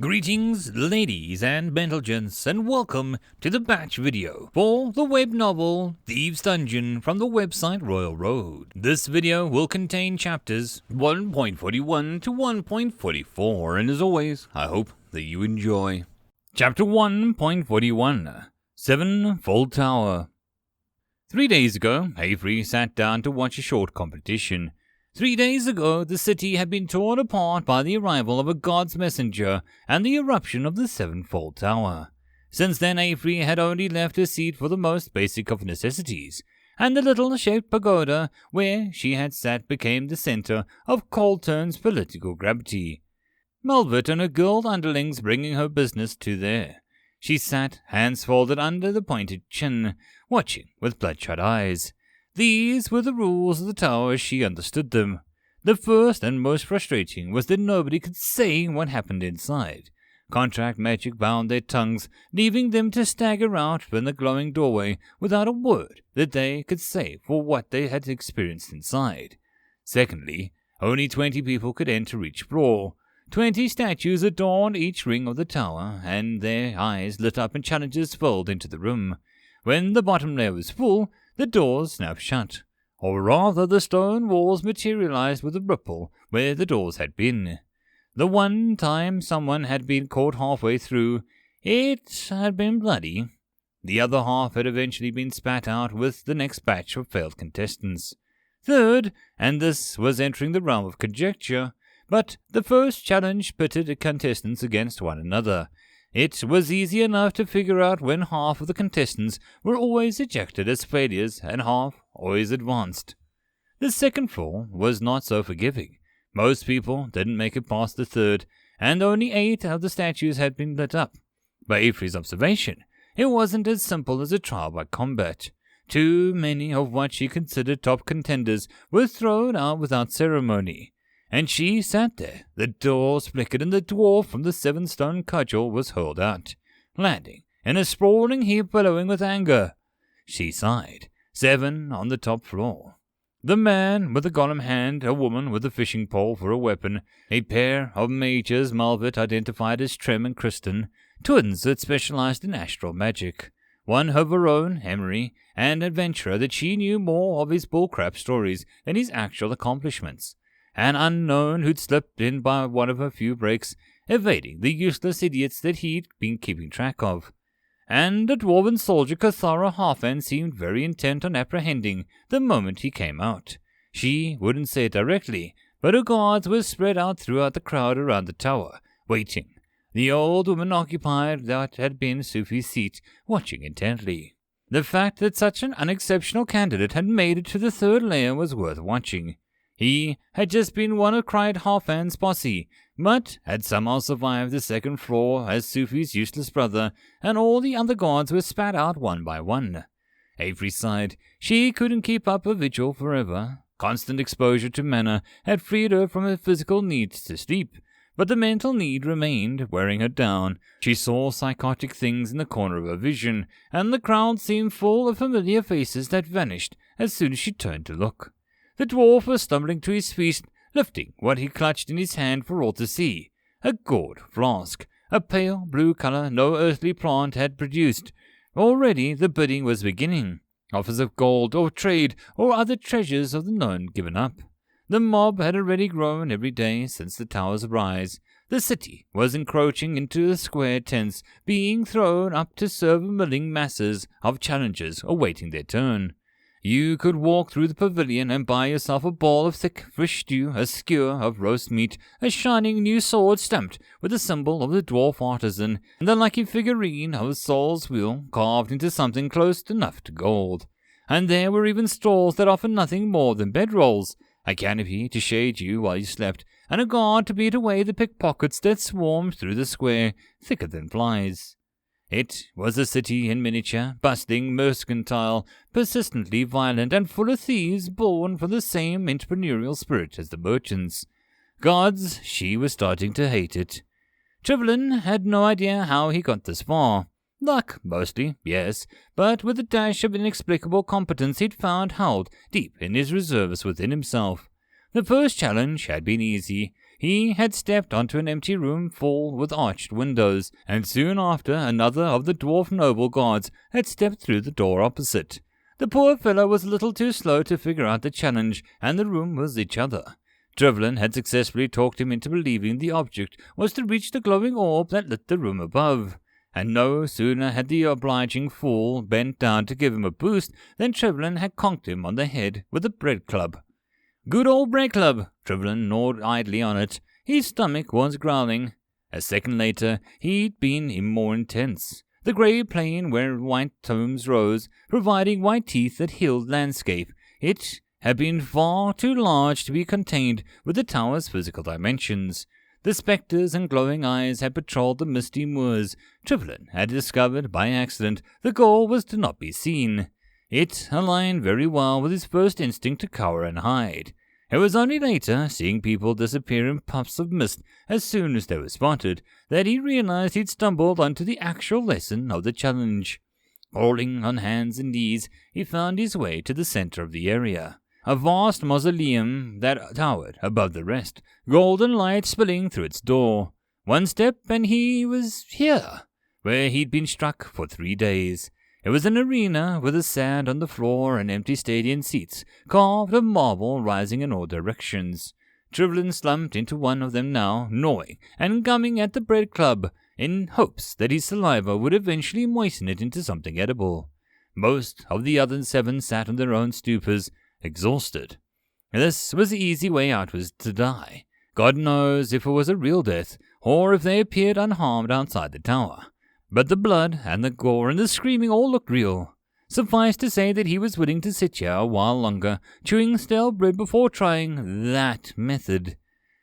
Greetings, ladies and gents, and welcome to the batch video for the web novel Thieves Dungeon from the website Royal Road. This video will contain chapters 1.41 to 1.44, and as always, I hope that you enjoy. Chapter 1.41, Sevenfold Tower. 3 days ago, Avery sat down to watch a short competition. 3 days ago, the city had been torn apart by the arrival of a god's messenger and the eruption of the Sevenfold Tower. Since then, Avery had only left her seat for the most basic of necessities, and the little shaped pagoda where she had sat became the center of Colturn's political gravity. Melvert and her guild underlings bringing her business to there. She sat, hands folded under the pointed chin, watching with bloodshot eyes. These were the rules of the tower as she understood them. The first and most frustrating was that nobody could say what happened inside. Contract magic bound their tongues, leaving them to stagger out from the glowing doorway without a word that they could say for what they had experienced inside. Secondly, only 20 people could enter each floor. 20 statues adorned each ring of the tower, and their eyes lit up and challenges filled into the room. When the bottom layer was full, the doors snapped shut, or rather the stone walls materialized with a ripple where the doors had been. The one time someone had been caught halfway through, it had been bloody. The other half had eventually been spat out with the next batch of failed contestants. Third, and this was entering the realm of conjecture, but the first challenge pitted contestants against one another. It was easy enough to figure out when half of the contestants were always ejected as failures and half always advanced. The second floor was not so forgiving. Most people didn't make it past the third, and only 8 of the statues had been lit up. By Avery's observation, it wasn't as simple as a trial by combat. Too many of what she considered top contenders were thrown out without ceremony. And she sat there. The doors flickered and the dwarf from the 7-stone cudgel was hurled out, landing in a sprawling heap bellowing with anger. She sighed. 7 on the top floor. The man with a golem hand, a woman with a fishing pole for a weapon, a pair of mages Malvert identified as Trem and Kristen, twins that specialized in astral magic. One of her own, Emery, an adventurer that she knew more of his bullcrap stories than his actual accomplishments. An unknown who'd slipped in by one of her few breaks, evading the useless idiots that he'd been keeping track of. And a dwarven soldier Cathara Harfan seemed very intent on apprehending the moment he came out. She wouldn't say it directly, but her guards were spread out throughout the crowd around the tower, waiting. The old woman occupied what had been Sufi's seat, watching intently. The fact that such an unexceptional candidate had made it to the third layer was worth watching. He had just been one of Cried Harfan's posse, but had somehow survived the second floor as Sufi's useless brother, and all the other guards were spat out one by one. Avery sighed. She couldn't keep up a vigil forever. Constant exposure to mana had freed her from her physical need to sleep, but the mental need remained, wearing her down. She saw psychotic things in the corner of her vision, and the crowd seemed full of familiar faces that vanished as soon as she turned to look. The dwarf was stumbling to his feet, lifting what he clutched in his hand for all to see. A gourd flask, a pale blue color no earthly plant had produced. Already the bidding was beginning. Offers of gold or trade or other treasures of the known given up. The mob had already grown every day since the tower's rise. The city was encroaching into the square tents, being thrown up to serve milling masses of challengers awaiting their turn. You could walk through the pavilion and buy yourself a bowl of thick fish stew, a skewer of roast meat, a shining new sword stamped with the symbol of the dwarf artisan, and the lucky figurine of a soul's wheel carved into something close enough to gold. And there were even stalls that offered nothing more than bedrolls, a canopy to shade you while you slept, and a guard to beat away the pickpockets that swarmed through the square, thicker than flies. It was a city in miniature, bustling, mercantile, persistently violent, and full of thieves born from the same entrepreneurial spirit as the merchants. Gods, she was starting to hate it. Trevelyan had no idea how he got this far. Luck, mostly, yes, but with a dash of inexplicable competence he'd found held deep in his reserves within himself. The first challenge had been easy. he had stepped onto an empty room full with arched windows, and soon after another of the dwarf noble guards had stepped through the door opposite. The poor fellow was a little too slow to figure out the challenge, and the room was each other. Trevelyan had successfully talked him into believing the object was to reach the glowing orb that lit the room above. And no sooner had the obliging fool bent down to give him a boost than Trevelyan had conked him on the head with a bread club. Good old bread club! Trevelyan gnawed idly on it. His stomach was growling. A second later, he'd been more intense. The grey plain where white tomes rose, providing white teeth that hilled landscape. It had been far too large to be contained with the tower's physical dimensions. The spectres and glowing eyes had patrolled the misty moors. Trevelyan had discovered by accident the goal was to not be seen. It aligned very well with his first instinct to cower and hide. It was only later, seeing people disappear in puffs of mist as soon as they were spotted, that he realized he'd stumbled onto the actual lesson of the challenge. Crawling on hands and knees, he found his way to the center of the area. A vast mausoleum that towered above the rest, golden light spilling through its door. One step and he was here, where he'd been struck for 3 days. It was an arena with the sand on the floor and empty stadium seats, carved of marble rising in all directions. Trevelyan slumped into one of them now, gnawing and gumming at the bread club, in hopes that his saliva would eventually moisten it into something edible. Most of the other 7 sat on their own stupors, exhausted. This was the easy way out, was to die. God knows if it was a real death, or if they appeared unharmed outside the tower. But the blood and the gore and the screaming all looked real. Suffice to say that he was willing to sit here a while longer, chewing stale bread before trying that method.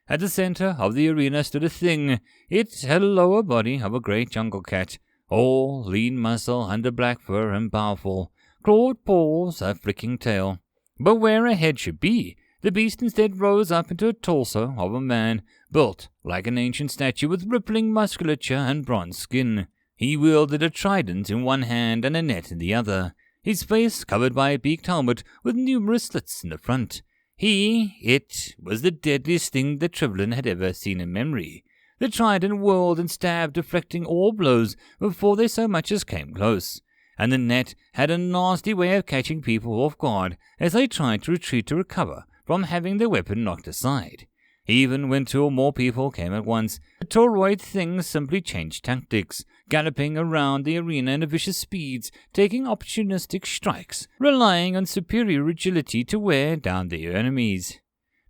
At the center of the arena stood a thing. It had a lower body of a great jungle cat, all lean muscle under black fur and powerful, clawed paws, a flicking tail. But where a head should be, the beast instead rose up into a torso of a man, built like an ancient statue with rippling musculature and bronze skin. He wielded a trident in one hand and a net in the other, his face covered by a beaked helmet with numerous slits in the front. It was the deadliest thing that Trevelyan had ever seen in memory. The trident whirled and stabbed, deflecting all blows before they so much as came close. And the net had a nasty way of catching people off guard as they tried to retreat to recover from having their weapon knocked aside. Even when 2 or more people came at once, the toroid thing simply changed tactics, galloping around the arena in vicious speeds, taking opportunistic strikes, relying on superior agility to wear down their enemies.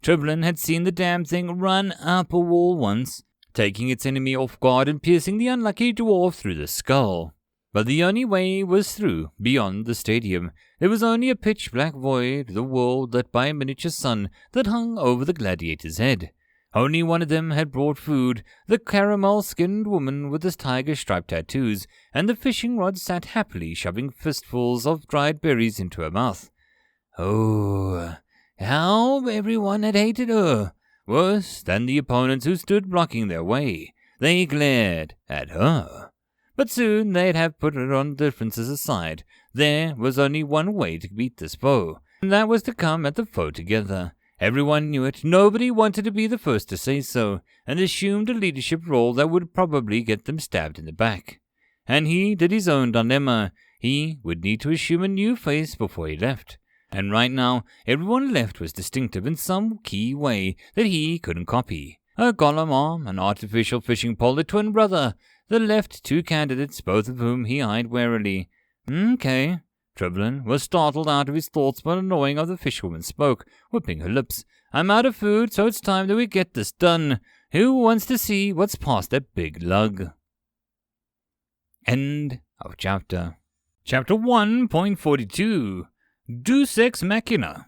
Trevelyan had seen the damn thing run up a wall once, taking its enemy off guard and piercing the unlucky dwarf through the skull. But the only way was through, beyond the stadium. There was only a pitch-black void, the world lit by a miniature sun that hung over the gladiator's head. Only one of them had brought food, the caramel-skinned woman with the tiger-striped tattoos, and the fishing rod sat happily shoving fistfuls of dried berries into her mouth. Oh, how everyone had hated her! Worse than the opponents who stood blocking their way. They glared at her. But soon they'd have put her on differences aside. There was only one way to beat this foe, and that was to come at the foe together. Everyone knew it. Nobody wanted to be the first to say so, and assumed a leadership role that would probably get them stabbed in the back. And he did his own dilemma. He would need to assume a new face before he left. And right now, everyone left was distinctive in some key way that he couldn't copy. A golem arm, an artificial fishing pole, a twin brother. The left 2 candidates, both of whom he eyed warily. Okay. Trevelyan was startled out of his thoughts by the gnawing of the fishwoman spoke, whipping her lips. I'm out of food, so it's time that we get this done. Who wants to see what's past that big lug? End of chapter. Chapter 1.42 Deus Ex Machina.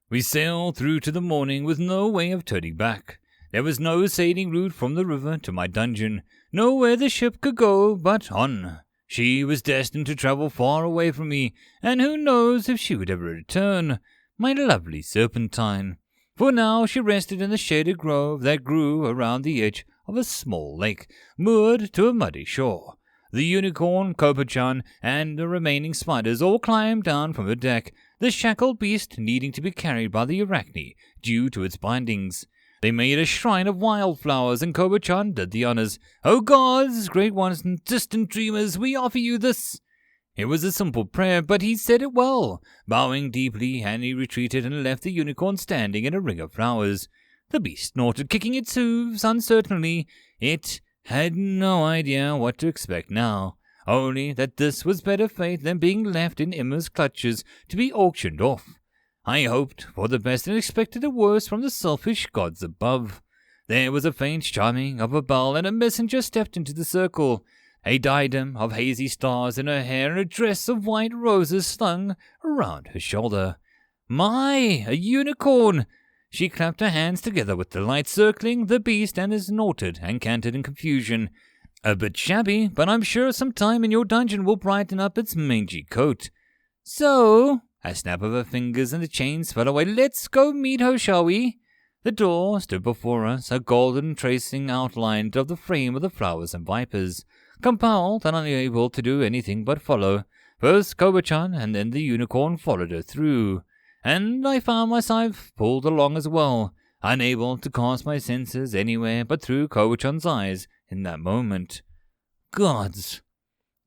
We sailed through to the morning with no way of turning back. There was no sailing route from the river to my dungeon, nowhere the ship could go but on. She was destined to travel far away from me, and who knows if she would ever return, my lovely serpentine. For now she rested in the shaded grove that grew around the edge of a small lake, moored to a muddy shore. The unicorn, Kopa-chan, and the remaining spiders all climbed down from the deck, the shackled beast needing to be carried by the arachne due to its bindings. They made a shrine of wildflowers, and Koba-chan did the honors. "O gods, great ones and distant dreamers, we offer you this." It was a simple prayer, but he said it well. Bowing deeply, and he retreated and left the unicorn standing in a ring of flowers. The beast snorted, kicking its hooves uncertainly. It had no idea what to expect now, only that this was better fate than being left in Emma's clutches to be auctioned off. I hoped for the best and expected the worst from the selfish gods above. There was a faint chiming of a bell, and a messenger stepped into the circle. A diadem of hazy stars in her hair and a dress of white roses slung around her shoulder. "My, a unicorn!" She clapped her hands together with delight, circling the beast, and snorted and cantered in confusion. "A bit shabby, but I'm sure some time in your dungeon will brighten up its mangy coat." "So," a snap of her fingers and the chains fell away, "let's go meet her, shall we?" The door stood before us, a golden tracing outline of the frame of the flowers and vipers. Compelled and unable to do anything but follow, first Koba-chan and then the unicorn followed her through, and I found myself pulled along as well, unable to cast my senses anywhere but through Koba-chan's eyes in that moment. Gods!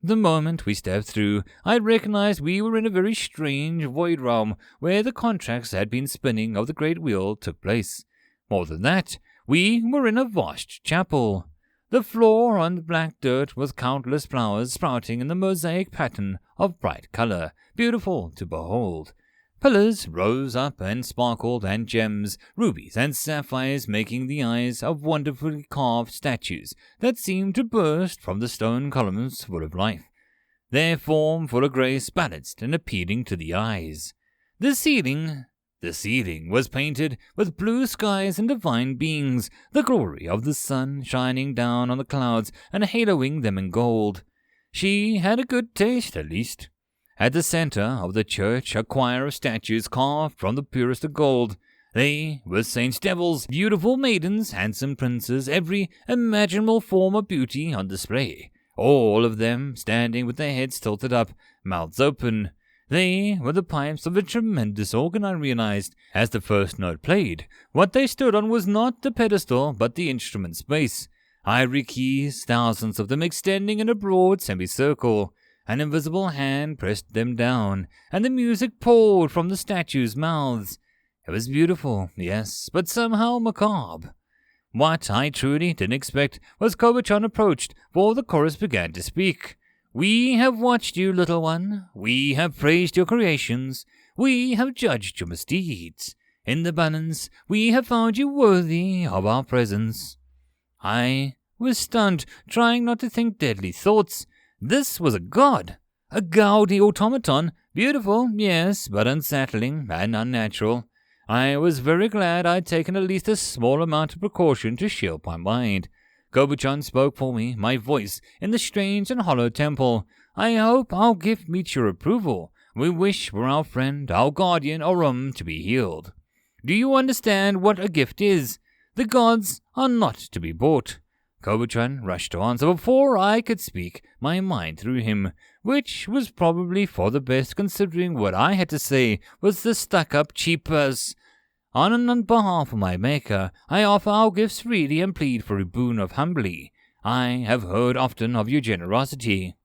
The moment we stepped through, I recognized we were in a very strange void realm where the contracts had been spinning of the great wheel took place. More than that, we were in a vast chapel. The floor on black dirt with countless flowers sprouting in the mosaic pattern of bright color, beautiful to behold. Pillars rose up and sparkled, and gems, rubies, and sapphires making the eyes of wonderfully carved statues that seemed to burst from the stone columns full of life, their form full of grace, balanced and appealing to the eyes. The ceiling was painted with blue skies and divine beings, the glory of the sun shining down on the clouds and haloing them in gold. She had a good taste, at least. At the center of the church, a choir of statues carved from the purest of gold. They were saints, devils, beautiful maidens, handsome princes, every imaginable form of beauty on display, all of them standing with their heads tilted up, mouths open. They were the pipes of a tremendous organ, I realized, as the first note played. What they stood on was not the pedestal, but the instrument's base. Ivory keys, thousands of them extending in a broad semicircle. An invisible hand pressed them down, and the music poured from the statues' mouths. It was beautiful, yes, but somehow macabre. What I truly didn't expect was Koba-chan approached, for the chorus began to speak. "We have watched you, little one. We have praised your creations. We have judged your misdeeds. In the balance, we have found you worthy of our presence." I was stunned, trying not to think deadly thoughts. This was a god, a gaudy automaton, beautiful, yes, but unsettling and unnatural. I was very glad I'd taken at least a small amount of precaution to shield my mind. Koba-chan spoke for me, my voice in the strange and hollow temple. "I hope our gift meets your approval. We wish for our friend, our guardian, Orum, to be healed. Do you understand what a gift is? The gods are not to be bought." Koba-chan rushed to answer before I could speak my mind through him, which was probably for the best considering what I had to say was the stuck-up cheapers. On behalf of my maker, I offer our gifts freely and plead for a boon of humbly. I have heard often of your generosity.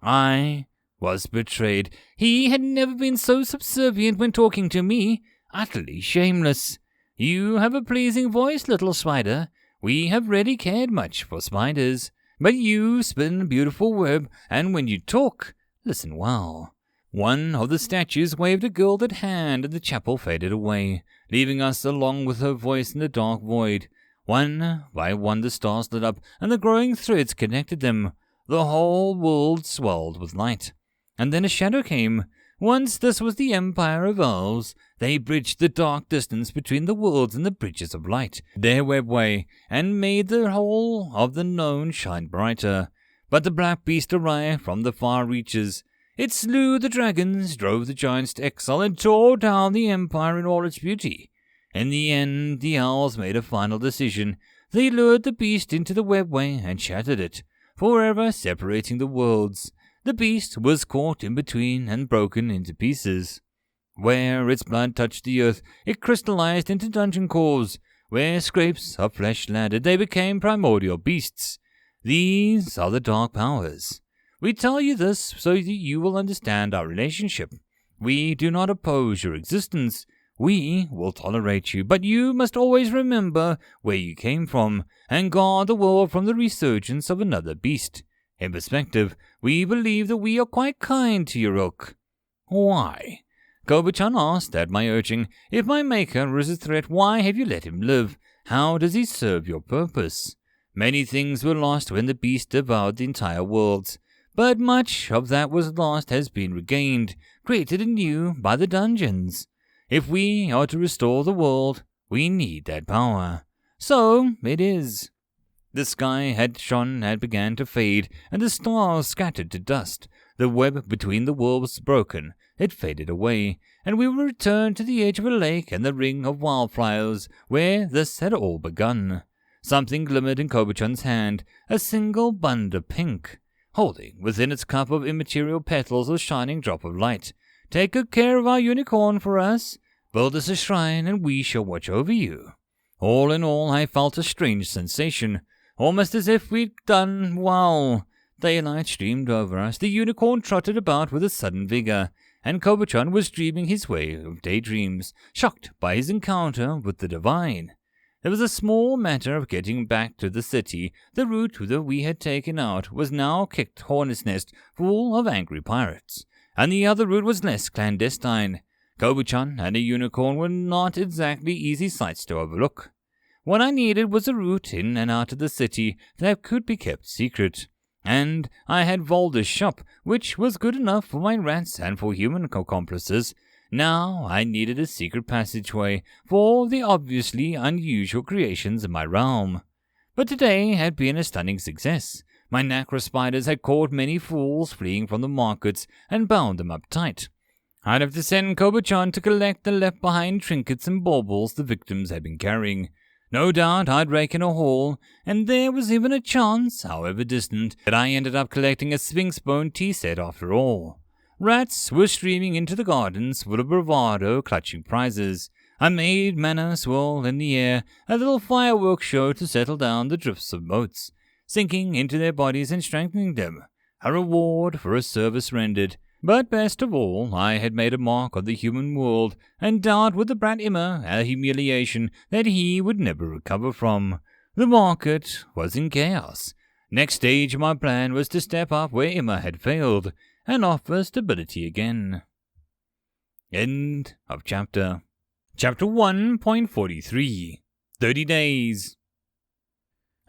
I was betrayed. He had never been so subservient when talking to me, utterly shameless. "You have a pleasing voice, little spider. We have rarely cared much for spiders, but you spin a beautiful web, and when you talk, listen well." One of the statues waved a gilded hand, and the chapel faded away, leaving us along with her voice in the dark void. One by one the stars lit up, and the growing threads connected them. The whole world swelled with light. And then a shadow came. Once this was the empire of elves. They bridged the dark distance between the worlds and the bridges of light, their webway, and made the whole of the known shine brighter. But the black beast arrived from the far reaches. It slew the dragons, drove the giants to exile, and tore down the empire in all its beauty. In the end, the elves made a final decision. They lured the beast into the webway and shattered it, forever separating the worlds. The beast was caught in between and broken into pieces. Where its blood touched the earth, it crystallized into dungeon cores. where scrapes of flesh landed, they became primordial beasts. These are the dark powers. We tell you this so that you will understand our relationship. We do not oppose your existence. We will tolerate you, but you must always remember where you came from and guard the world from the resurgence of another beast. In perspective, we believe that we are quite kind to your ilk. Why? Koba-chan asked at my urging. If my maker is a threat, why have you let him live? How does he serve your purpose? Many things were lost when the beast devoured the entire world, but much of that was lost has been regained, created anew by the dungeons. If we are to restore the world, we need that power. So it is. The sky had began to fade, and the stars scattered to dust. The web between the worlds was broken. It faded away, and we were returned to the edge of a lake and the ring of wildflowers where this had all begun. Something glimmered in Koba-chan's hand, a single bund of pink, holding within its cup of immaterial petals a shining drop of light. Take good care of our unicorn for us. Build us a shrine, and we shall watch over you. All in all, I felt a strange sensation, almost as if we'd done well. Daylight streamed over us. The unicorn trotted about with a sudden vigor, and Koba-chan was dreaming his way of daydreams, shocked by his encounter with the divine. There was a small matter of getting back to the city. The route that we had taken out was now kicked hornet's nest full of angry pirates, and the other route was less clandestine. Koba-chan and a unicorn were not exactly easy sights to overlook. What I needed was a route in and out of the city that could be kept secret, and I had Volder's shop, which was good enough for my rats and for human accomplices. Now I needed a secret passageway for the obviously unusual creations of my realm. But today had been a stunning success. My nacre spiders had caught many fools fleeing from the markets and bound them up tight. I'd have to send Koba-chan to collect the left-behind trinkets and baubles the victims had been carrying. No doubt I'd rake in a haul, and there was even a chance, however distant, that I ended up collecting a Sphinx bone tea set after all. Rats were streaming into the gardens full of bravado, clutching prizes. I made mana swirl in the air, a little fireworks show to settle down the drifts of motes, sinking into their bodies and strengthening them, a reward for a service rendered. But best of all, I had made a mark on the human world, and dealt with the brat Immer a humiliation that he would never recover from. The market was in chaos. Next stage of my plan was to step up where Immer had failed, and offer stability again. End of chapter. Chapter 1.43 30 Days.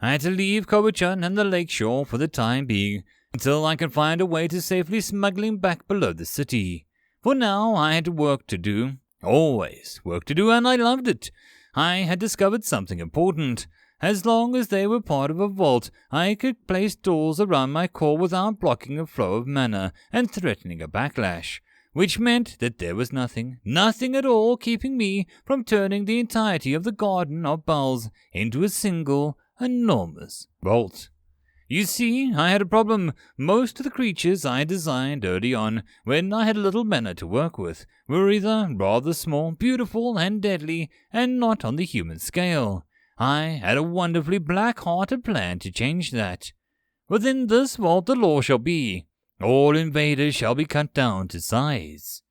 I had to leave Koba-chan and the lakeshore for the time being, until I could find a way to safely smuggling back below the city. For now I had work to do. Always work to do, and I loved it. I had discovered something important. As long as they were part of a vault, I could place doors around my core without blocking a flow of mana and threatening a backlash, which meant that there was nothing at all keeping me from turning the entirety of the Garden of Bells into a single, enormous vault. You see, I had a problem. Most of the creatures I designed early on, when I had little mana to work with, were either rather small, beautiful, and deadly, and not on the human scale. I had a wonderfully black-hearted plan to change that. Within this vault the law shall be, all invaders shall be cut down to size.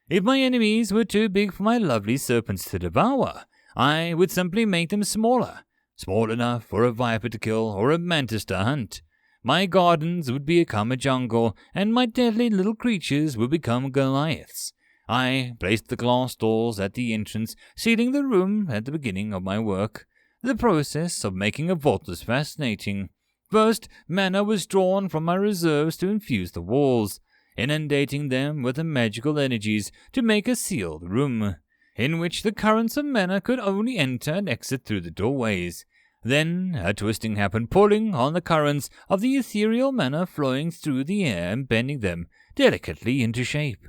If my enemies were too big for my lovely serpents to devour, I would simply make them smaller. Small enough for a viper to kill or a mantis to hunt. My gardens would become a jungle, and my deadly little creatures would become Goliaths. I placed the glass doors at the entrance, sealing the room at the beginning of my work. The process of making a vault was fascinating. First, mana was drawn from my reserves to infuse the walls, inundating them with the magical energies to make a sealed room, in which the currents of mana could only enter and exit through the doorways. Then a twisting happened, pulling on the currents of the ethereal mana flowing through the air and bending them delicately into shape.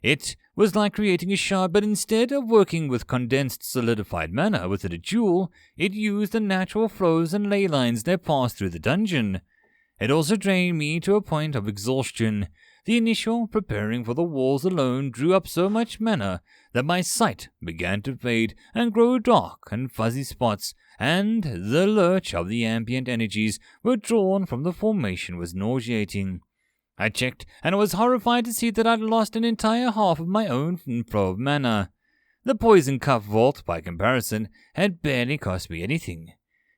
It was like creating a shard, but instead of working with condensed solidified mana within a jewel, it used the natural flows and ley lines that passed through the dungeon. It also drained me to a point of exhaustion. the initial preparing for the walls alone drew up so much mana that my sight began to fade and grow dark and fuzzy spots, and the lurch of the ambient energies were drawn from the formation was nauseating. I checked, and was horrified to see that I'd lost an entire half of my own flow of mana. The poison cup vault, by comparison, had barely cost me anything.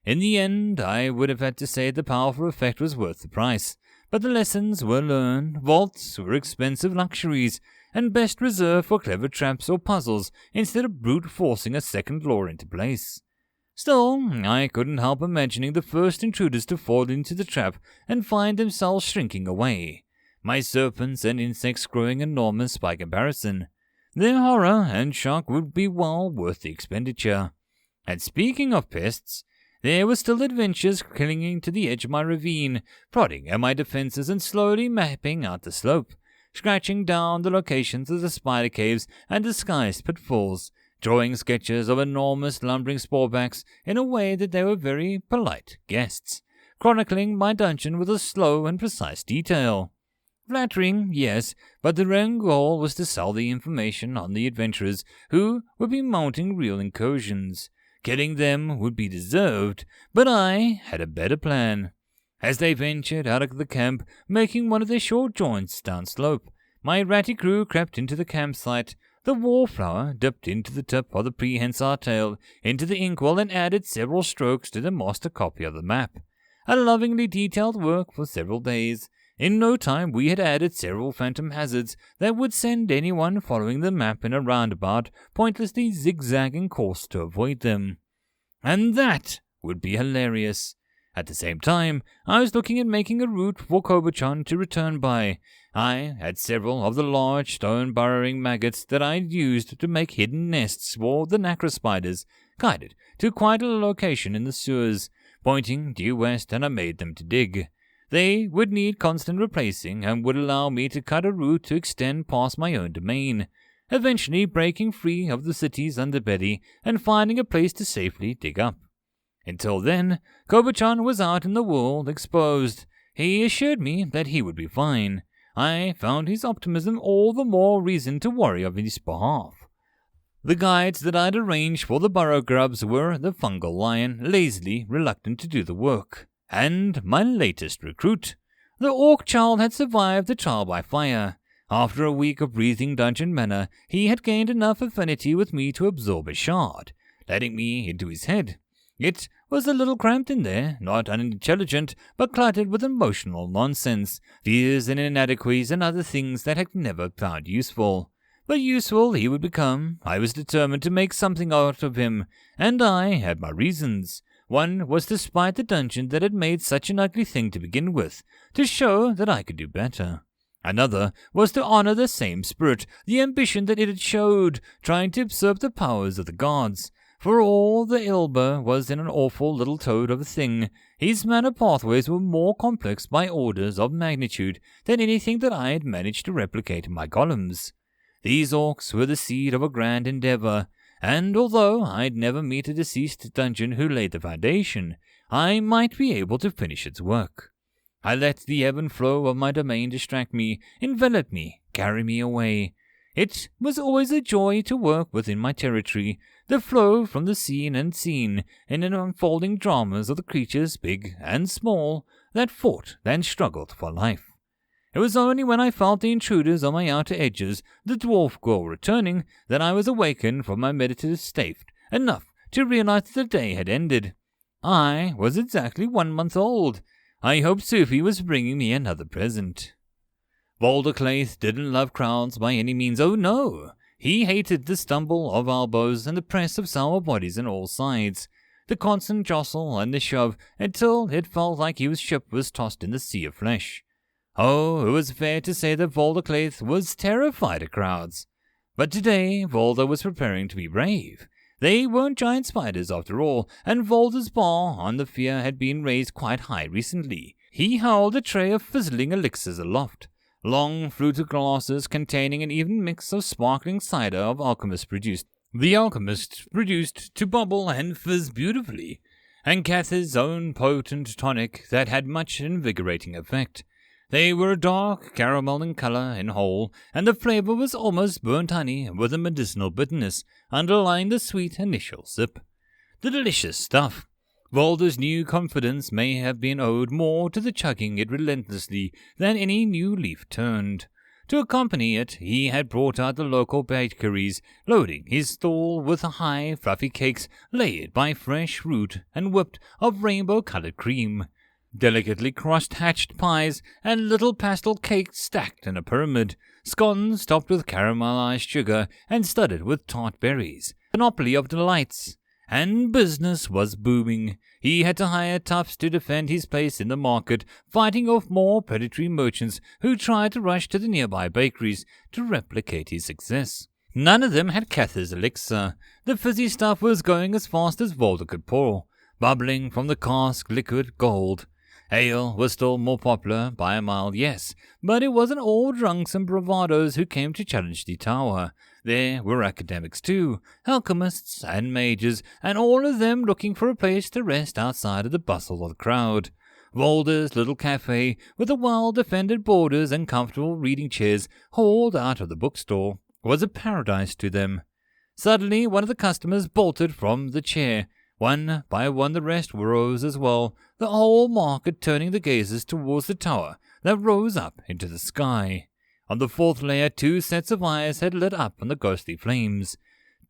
In the end, I would have had to say the powerful effect was worth the price, but the lessons were learned. Vaults were expensive luxuries, and best reserved for clever traps or puzzles instead of brute forcing a second law into place. Still, I couldn't help imagining the first intruders to fall into the trap and find themselves shrinking away, my serpents and insects growing enormous by comparison. Their horror and shock would be well worth the expenditure. And speaking of pests, there were still adventures clinging to the edge of my ravine, prodding at my defenses and slowly mapping out the slope, scratching down the locations of the spider caves and disguised pitfalls, drawing sketches of enormous lumbering sporebacks in a way that they were very polite guests, chronicling my dungeon with a slow and precise detail. Flattering, yes, but the end goal was to sell the information on the adventurers who would be mounting real incursions. Killing them would be deserved, but I had a better plan. As they ventured out of the camp, making one of their short jaunts downslope, my ratty crew crept into the campsite. The wallflower dipped into the tip of the prehensile tail into the inkwell and added several strokes to the master copy of the map. A lovingly detailed work for several days. In no time we had added several phantom hazards that would send anyone following the map in a roundabout, pointlessly zigzagging course to avoid them. And that would be hilarious. At the same time, I was looking at making a route for Koba-chan to return by. I had several of the large stone-burrowing maggots that I'd used to make hidden nests for the nacre spiders, guided to quite a location in the sewers, pointing due west, and I made them to dig. They would need constant replacing and would allow me to cut a route to extend past my own domain, eventually breaking free of the city's underbelly and finding a place to safely dig up. Until then, Koba-chan was out in the world exposed. He assured me that he would be fine. I found his optimism all the more reason to worry on his behalf. The guides that I'd arranged for the burrow grubs were the fungal lion, lazily reluctant to do the work, and my latest recruit. The orc child had survived the trial by fire. After a week of breathing dungeon mana, he had gained enough affinity with me to absorb a shard, letting me into his head. It was a little cramped in there, not unintelligent, but cluttered with emotional nonsense, fears and inadequacies and other things that I had never found useful. But useful he would become. I was determined to make something out of him, and I had my reasons. One was to spite the dungeon that had made such an ugly thing to begin with, to show that I could do better. Another was to honor the same spirit, the ambition that it had showed, trying to usurp the powers of the gods. For all the Ilber was an awful little toad of a thing, his mana pathways were more complex by orders of magnitude than anything that I had managed to replicate in my golems. These orcs were the seed of a grand endeavor, and although I'd never meet a deceased dungeon who laid the foundation, I might be able to finish its work. I let the ebb and flow of my domain distract me, envelop me, carry me away. It was always a joy to work within my territory, the flow from the scene and scene in an unfolding dramas of the creatures big and small that fought and struggled for life. It was only when I felt the intruders on my outer edges, the dwarf girl returning, that I was awakened from my meditative state enough to realize that the day had ended. I was exactly 1 month old. I hoped Sophie was bringing me another present. Voldaclaith didn't love crowds by any means, oh no! He hated the stumble of elbows and the press of sour bodies on all sides, the constant jostle and the shove until it felt like his ship was tossed in the sea of flesh. Oh, it was fair to say that Voldaclaith was terrified of crowds. But today, Volda was preparing to be brave. They weren't giant spiders after all, and Volda's bar on the fear had been raised quite high recently. He held a tray of fizzling elixirs aloft, long fluted glasses containing an even mix of sparkling cider of the alchemist produced to bubble and fizz beautifully, and Cather's own potent tonic that had much invigorating effect. They were dark caramel in color and whole, and the flavor was almost burnt honey with a medicinal bitterness underlying the sweet initial sip. The delicious stuff. Volder's new confidence may have been owed more to the chugging it relentlessly than any new leaf turned. To accompany it, he had brought out the local bakeries, loading his stall with high, fluffy cakes layered by fresh fruit and whipped of rainbow-colored cream, delicately crushed hatched pies, and little pastel cakes stacked in a pyramid, scones topped with caramelized sugar and studded with tart berries, panoply of delights. And business was booming. He had to hire toughs to defend his place in the market, fighting off more predatory merchants who tried to rush to the nearby bakeries to replicate his success. None of them had Cather's elixir. The fizzy stuff was going as fast as Volder could pour, bubbling from the cask liquid gold. Ale was still more popular by a mile, yes, but it wasn't all drunks and bravados who came to challenge the tower. There were academics too, alchemists and mages, and all of them looking for a place to rest outside of the bustle of the crowd. Volder's little cafe, with the well-defended borders and comfortable reading chairs hauled out of the bookstore, was a paradise to them. Suddenly, one of the customers bolted from the chair. One by one the rest rose as well, the whole market turning the gazes towards the tower that rose up into the sky. On the fourth layer, 2 sets of eyes had lit up on the ghostly flames.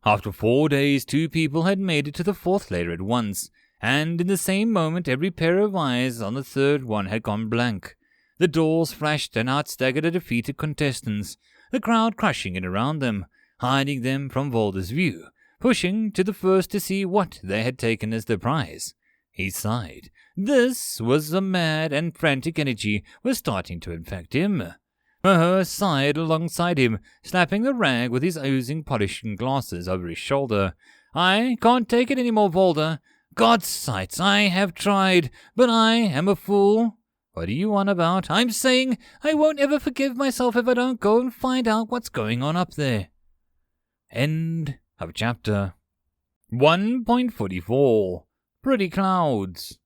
After 4 days, 2 people had made it to the 4th layer at once, and in the same moment every pair of eyes on the 3rd one had gone blank. The doors flashed and out staggered the defeated contestants, the crowd crushing in around them, hiding them from Volder's view, pushing to the first to see what they had taken as their prize. He sighed. This was a mad and frantic energy was starting to infect him. Her sighed alongside him, slapping the rag with his oozing polishing glasses over his shoulder. I can't take it any more, Volder. God's sights, I have tried, but I am a fool. What are you on about? I'm saying I won't ever forgive myself if I don't go and find out what's going on up there. End of chapter 1.44. Pretty clouds.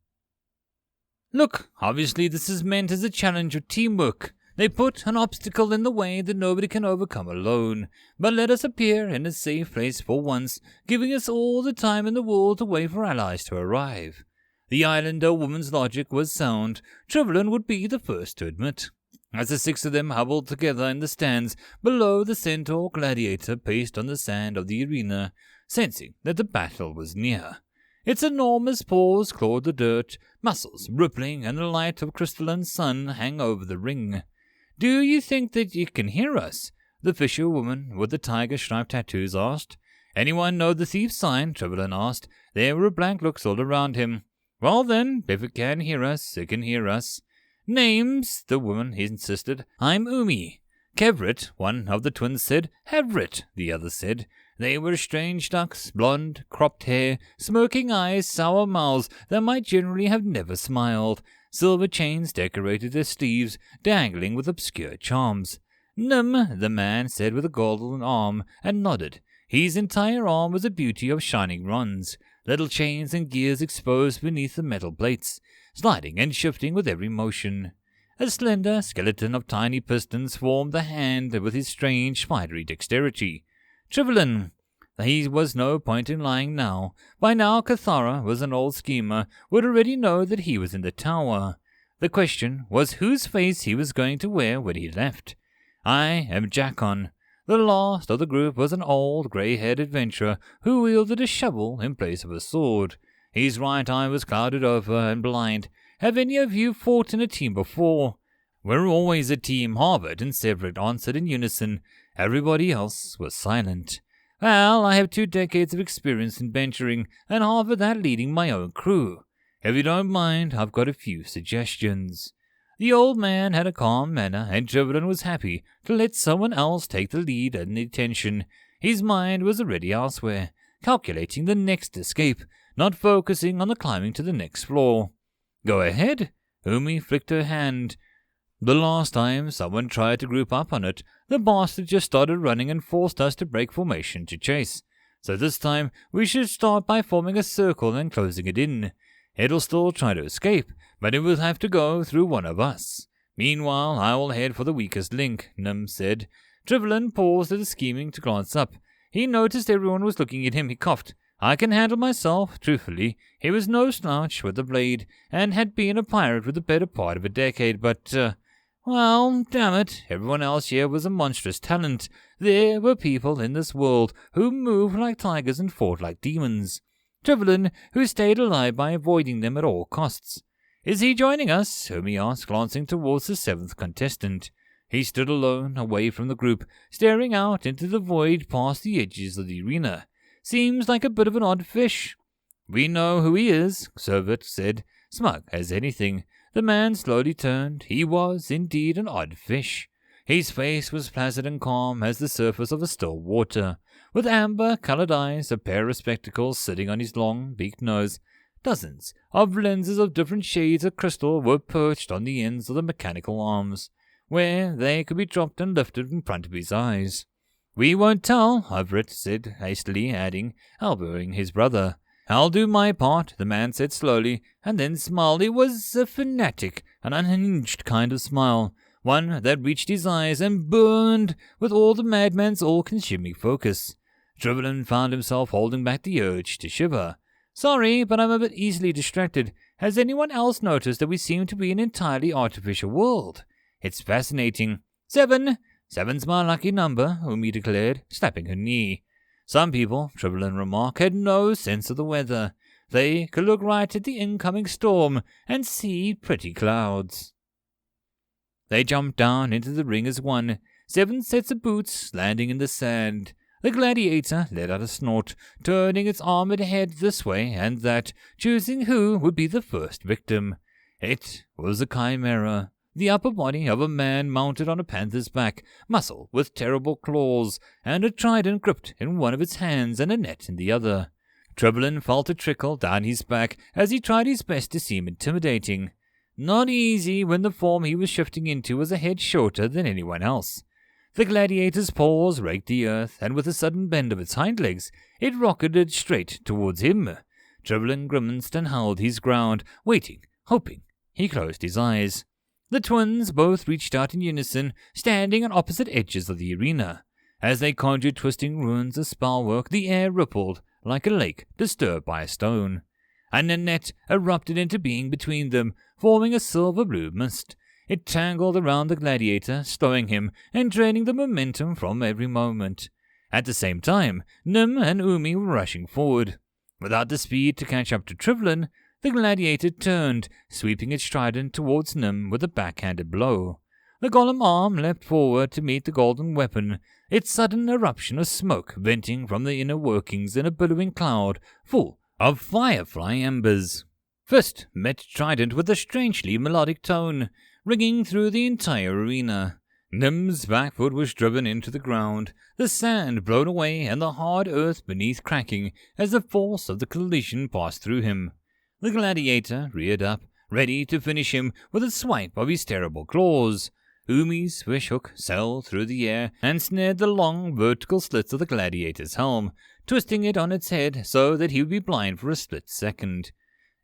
Look, obviously this is meant as a challenge of teamwork. They put an obstacle in the way that nobody can overcome alone, but let us appear in a safe place for once, giving us all the time in the world to wait for allies to arrive. The islander woman's logic was sound. Trevelyan would be the first to admit. As the 6 of them huddled together in the stands below, the centaur gladiator paced on the sand of the arena, sensing that the battle was near. Its enormous paws clawed the dirt, muscles rippling, and the light of crystalline sun hang over the ring. Do you think that you can hear us? The fisherwoman with the tiger-striped tattoos asked. Anyone know the thief's sign? Trevelyan asked. There were blank looks all around him. Well then, if it can hear us, it can hear us. Names, the woman insisted. I'm Umi. Kevrit, one of the twins said. Havrit, the other said. They were strange ducks, blonde, cropped hair, smirking eyes, sour mouths that might generally have never smiled. Silver chains decorated their sleeves, dangling with obscure charms. Nim, the man said with a golden arm, and nodded. His entire arm was a beauty of shining bronze, little chains and gears exposed beneath the metal plates, sliding and shifting with every motion. A slender skeleton of tiny pistons formed the hand with his strange spidery dexterity. Trevelyan. He was no point in lying now. By now Cathara was an old schemer, would already know that he was in the tower. The question was whose face he was going to wear when he left. I am Jackon. The last of the group was an old, grey-haired adventurer who wielded a shovel in place of a sword. His right eye was clouded over and blind. Have any of you fought in a team before? We're always a team, Harvard and Severin answered in unison. Everybody else was silent. Well, I have 2 decades of experience in venturing, and half of that leading my own crew. If you don't mind, I've got a few suggestions. The old man had a calm manner, and Trevelyan was happy to let someone else take the lead and the attention. His mind was already elsewhere, calculating the next escape, not focusing on the climbing to the next floor. Go ahead. Umi flicked her hand. The last time someone tried to group up on it, the bastard just started running and forced us to break formation to chase. So this time, we should start by forming a circle and closing it in. It'll still try to escape, but it will have to go through one of us. Meanwhile, I will head for the weakest link, Nim said. Trivelin paused at the scheming to glance up. He noticed everyone was looking at him. He coughed. I can handle myself, truthfully. He was no slouch with the blade, and had been a pirate for the better part of a decade, but, well, damn it, everyone else here was a monstrous talent. There were people in this world who moved like tigers and fought like demons. Trivelin, who stayed alive by avoiding them at all costs. Is he joining us? Umi asked, glancing towards the seventh contestant. He stood alone, away from the group, staring out into the void past the edges of the arena. Seems like a bit of an odd fish. We know who he is, Servet said, smug as anything. The man slowly turned. He was indeed an odd fish. His face was placid and calm as the surface of a still water, with amber-coloured eyes, a pair of spectacles sitting on his long, beaked nose. Dozens of lenses of different shades of crystal were perched on the ends of the mechanical arms, where they could be dropped and lifted in front of his eyes. We won't tell, Everett said hastily, adding, elbowing his brother. I'll do my part, the man said slowly, and then smiled. It was a fanatic, an unhinged kind of smile, one that reached his eyes and burned with all the madman's all-consuming focus. Trivelin found himself holding back the urge to shiver. Sorry, but I'm a bit easily distracted. Has anyone else noticed that we seem to be an entirely artificial world? It's fascinating. 7. 7's my lucky number, Umi declared, slapping her knee. Some people, Trivelin remarked, had no sense of the weather. They could look right at the incoming storm and see pretty clouds. They jumped down into the ring as one, 7 sets of boots landing in the sand. The gladiator let out a snort, turning its armored head this way and that, choosing who would be the first victim. It was a chimera, the upper body of a man mounted on a panther's back, muscle with terrible claws, and a trident gripped in one of its hands and a net in the other. Trivelin felt a trickle down his back as he tried his best to seem intimidating. Not easy when the form he was shifting into was a head shorter than anyone else. The gladiator's paws raked the earth, and with a sudden bend of its hind legs, it rocketed straight towards him. Trivelin grimaced and held his ground, waiting, hoping. He closed his eyes. The twins both reached out in unison, standing on opposite edges of the arena. As they conjured twisting runes of spellwork, the air rippled like a lake disturbed by a stone. And a net erupted into being between them, forming a silver-blue mist. It tangled around the gladiator, slowing him and draining the momentum from every moment. At the same time, Nim and Umi were rushing forward. Without the speed to catch up to Trivelin, the gladiator turned, sweeping its trident towards Nim with a backhanded blow. The golem arm leapt forward to meet the golden weapon, its sudden eruption of smoke venting from the inner workings in a billowing cloud full of firefly embers. Fist met trident with a strangely melodic tone, ringing through the entire arena. Nim's back foot was driven into the ground, the sand blown away and the hard earth beneath cracking as the force of the collision passed through him. The gladiator reared up, ready to finish him with a swipe of his terrible claws. Umi's fishhook sailed through the air and snared the long vertical slits of the gladiator's helm, twisting it on its head so that he would be blind for a split second.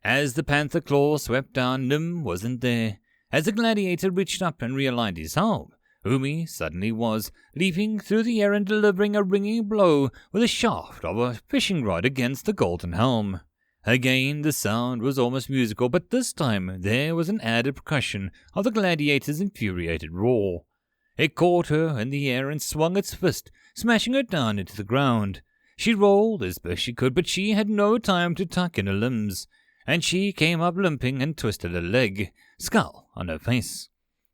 As the panther claw swept down, Nim wasn't there. As the gladiator reached up and realigned his helm, Umi suddenly was, leaping through the air and delivering a ringing blow with the shaft of a fishing rod against the golden helm. Again the sound was almost musical, but this time there was an added percussion of the gladiator's infuriated roar. It caught her in the air and swung its fist, smashing her down into the ground. She rolled as best she could, but she had no time to tuck in her limbs, and she came up limping and twisted a leg, skull on her face.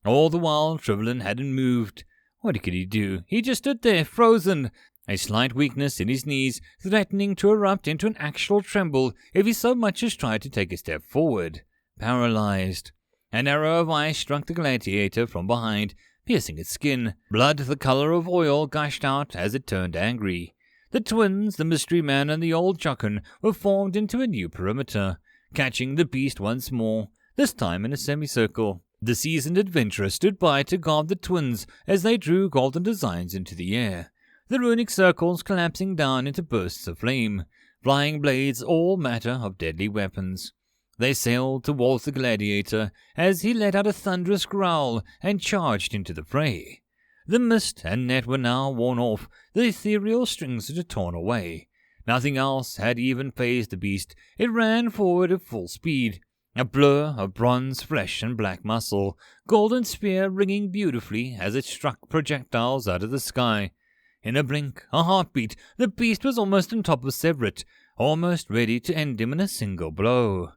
All the while Trivelin hadn't moved. What could he do? He just stood there, frozen, a slight weakness in his knees threatening to erupt into an actual tremble if he so much as tried to take a step forward. Paralyzed. An arrow of ice struck the gladiator from behind, piercing its skin. Blood the color of oil gushed out as it turned angry. The twins, the mystery man and the old Jockin, were formed into a new perimeter, catching the beast once more, this time in a semicircle. The seasoned adventurer stood by to guard the twins as they drew golden designs into the air, the runic circles collapsing down into bursts of flame, flying blades, all matter of deadly weapons. They sailed towards the gladiator as he let out a thunderous growl and charged into the fray. The mist and net were now worn off, the ethereal strings had torn away. Nothing else had even phased the beast. It ran forward at full speed, a blur of bronze flesh and black muscle, golden spear ringing beautifully as it struck projectiles out of the sky. In a blink, a heartbeat, the beast was almost on top of Severit, almost ready to end him in a single blow.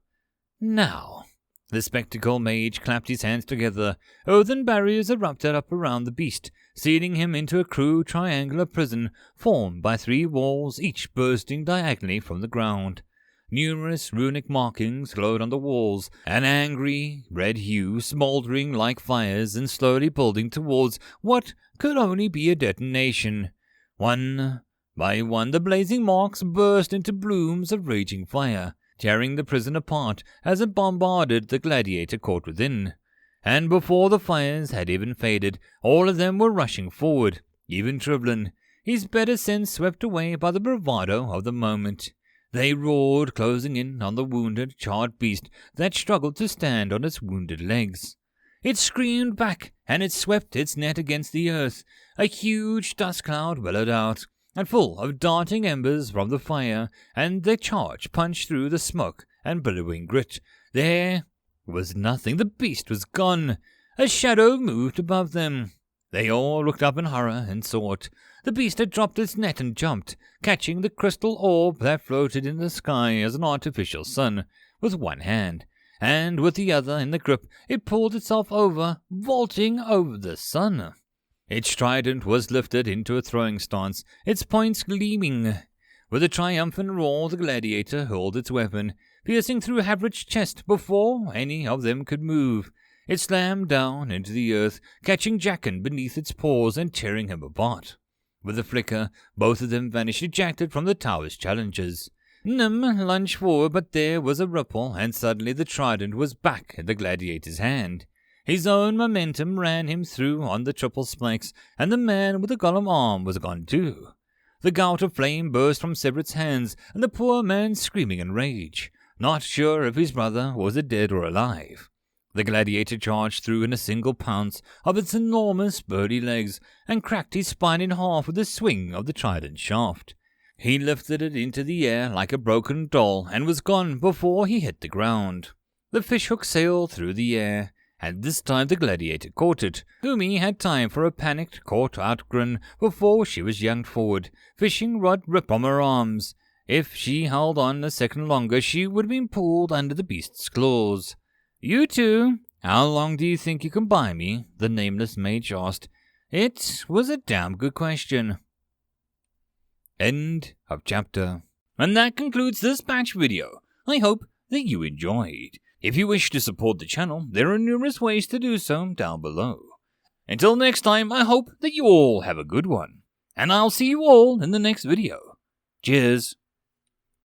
Now, the spectacle mage clapped his hands together. Earthen barriers erupted up around the beast, sealing him into a crude triangular prison formed by 3 walls, each bursting diagonally from the ground. Numerous runic markings glowed on the walls, an angry red hue smouldering like fires and slowly building towards what could only be a detonation. One by one, the blazing marks burst into blooms of raging fire, tearing the prison apart as it bombarded the gladiator court within. And before the fires had even faded, all of them were rushing forward, even Trivlin, his better sense swept away by the bravado of the moment. They roared, closing in on the wounded, charred beast that struggled to stand on its wounded legs. It screamed back, and it swept its net against the earth. A huge dust cloud bellowed out, and full of darting embers from the fire, and their charge punched through the smoke and billowing grit. There was nothing. The beast was gone. A shadow moved above them. They all looked up in horror and saw it. The beast had dropped its net and jumped, catching the crystal orb that floated in the sky as an artificial sun with one hand, and with the other in the grip it pulled itself over, vaulting over the sun. Its trident was lifted into a throwing stance, its points gleaming. With a triumphant roar, the gladiator hurled its weapon, piercing through Havrit's chest before any of them could move. It slammed down into the earth, catching Jackin beneath its paws and tearing him apart. With a flicker, both of them vanished ejected from the tower's challengers. Nim lunged forward, but there was a ripple, and suddenly the trident was back in the gladiator's hand. His own momentum ran him through on the triple spikes, and the man with the golem arm was gone too. The gout of flame burst from Severit's hands, and the poor man screaming in rage, not sure if his brother was dead or alive. The gladiator charged through in a single pounce of its enormous burly legs, and cracked his spine in half with a swing of the trident shaft. He lifted it into the air like a broken doll, and was gone before he hit the ground. The fishhook sailed through the air, and this time the gladiator caught it. Umi had time for a panicked, caught-out grin before she was yanked forward, fishing rod ripped from her arms. If she held on a second longer, she would have been pulled under the beast's claws. "You two, how long do you think you can buy me?" the nameless mage asked. It was a damn good question. End of chapter. And that concludes this batch video. I hope that you enjoyed. If you wish to support the channel, there are numerous ways to do so down below. Until next time, I hope that you all have a good one. And I'll see you all in the next video. Cheers.